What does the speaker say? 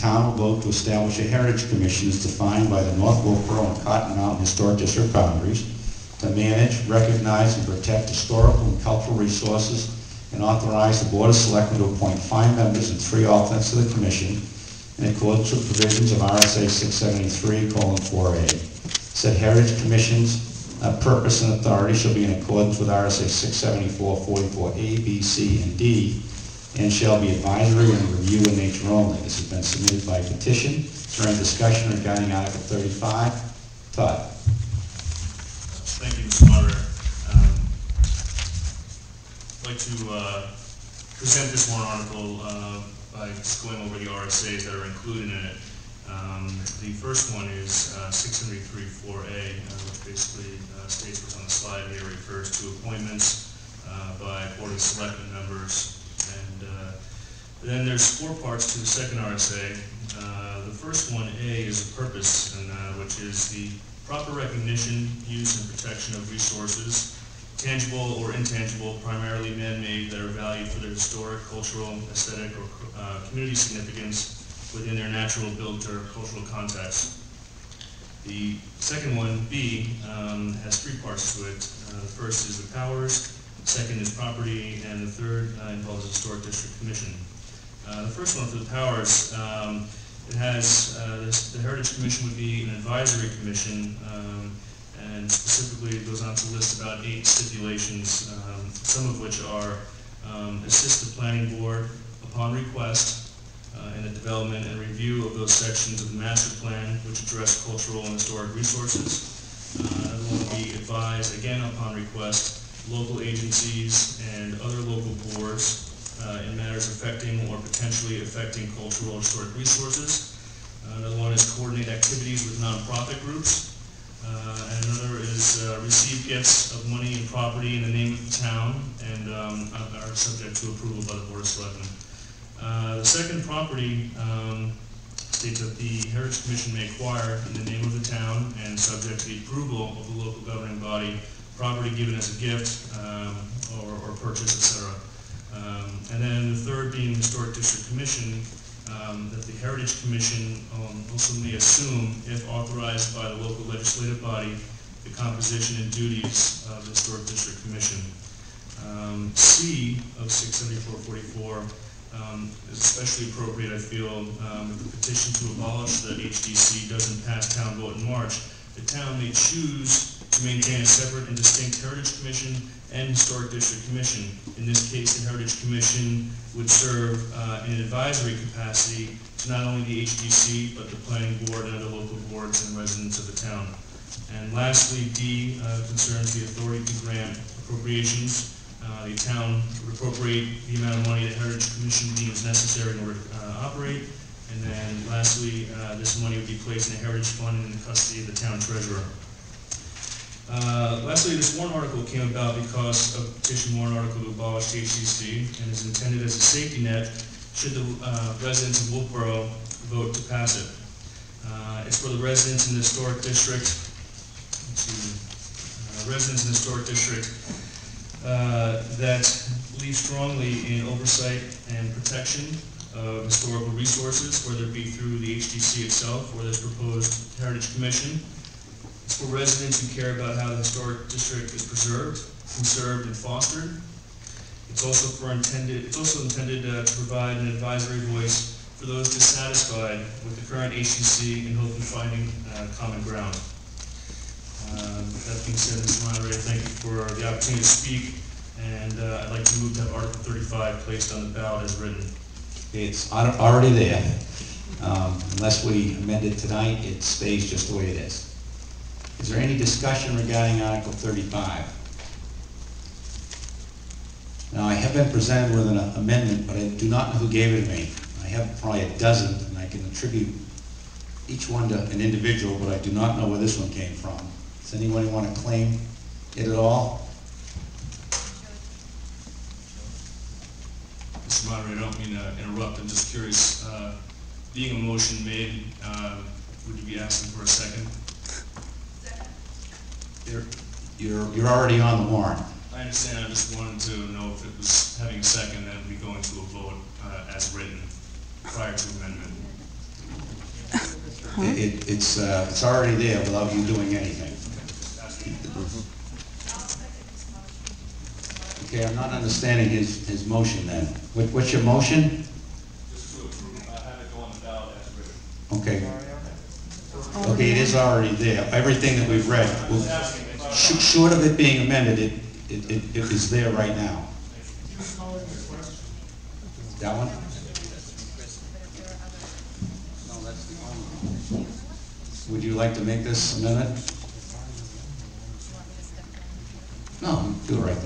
town will vote to establish a Heritage Commission as defined by the North Wolfeboro and Cotton Mountain Historic District boundaries to manage, recognize, and protect historical and cultural resources, and authorize the Board of Selectmen to appoint 5 members and 3 alternates to the Commission in accordance with provisions of RSA 673:4A. Said Heritage Commission's purpose and authority shall be in accordance with RSA 674:44A, B, C, and D, and shall be advisory and review in nature only. This has been submitted by petition. Is there any discussion regarding Article 35? Todd. Thank you, Mr. Moderator. I'd like to present this warrant article by just going over the RSAs that are included in it. The first one is 673:4A, which basically states what's on the slide here, refers to appointments by Board of Selectmen members. And then there's 4 parts to the second RSA. The first one, A, is a purpose, and which is the proper recognition, use, and protection of resources, tangible or intangible, primarily man-made, that are valued for their historic, cultural, aesthetic, or community significance within their natural built or cultural context. The second one, B, has 3 parts to it. The first is the powers, the second is property, and the third involves the Historic District Commission. The first one, for the powers, it has the Heritage Commission would be an advisory commission, and specifically it goes on to list about 8 stipulations, some of which are assist the planning board upon request in the development and review of those sections of the master plan which address cultural and historic resources. Another one would be advise, again upon request, local agencies and other local boards in matters affecting or potentially affecting cultural or historic resources. Another one is coordinate activities with nonprofit groups. And another is receive gifts of money and property in the name of the town and are subject to approval by the Board of Selectmen. The second, property, states that the Heritage Commission may acquire in the name of the town and subject to the approval of the local governing body, property given as a gift or purchase, etc. And then the third being the Historic District Commission, that the Heritage Commission also may assume, if authorized by the local legislative body, the composition and duties of the Historic District Commission. C of 674:44 is especially appropriate, I feel, if the petition to abolish the HDC doesn't pass town vote in March. The town may choose to maintain a separate and distinct Heritage Commission and Historic District Commission. In this case, the Heritage Commission would serve in an advisory capacity to not only the HDC, but the Planning Board and other local boards and residents of the town. And lastly, D concerns the authority to grant appropriations. The town would appropriate the amount of money the Heritage Commission deems necessary in order to operate. And then lastly, this money would be placed in a Heritage Fund in the custody of the town treasurer. Lastly, this warrant article came about because of the petition warrant article to abolish HDC and is intended as a safety net should the residents of Wolfeboro vote to pass it. It's for the residents in the historic district, that believe strongly in oversight and protection of historical resources, whether it be through the HDC itself or this proposed Heritage Commission. It's for residents who care about how the historic district is preserved, conserved, and fostered. It's also intended to provide an advisory voice for those dissatisfied with the current HDC and hope in finding common ground. That being said, Mr. Moderator, thank you for the opportunity to speak, and I'd like to move to have Article 35 placed on the ballot as written. It's already there. Unless we amend it tonight, it stays just the way it is. Is there any discussion regarding Article 35? Now, I have been presented with an amendment, but I do not know who gave it to me. I have probably a dozen, and I can attribute each one to an individual, but I do not know where this one came from. Does anyone want to claim it at all? Mr. Moderator, I don't mean to interrupt. I'm just curious. Being a motion made, would you be asking for a second? You're already on the warrant. I understand. I just wanted to know if it was having a second, then we go into a vote as written prior to amendment. It's already there without you doing anything. Okay, I'm not understanding his motion then. What's your motion? Just to approve, have it go on the ballot as written. Okay. Okay, it is already there. Everything that we've read, short of it being amended, it is there right now. That one? Would you like to make this amendment? No, do it right there.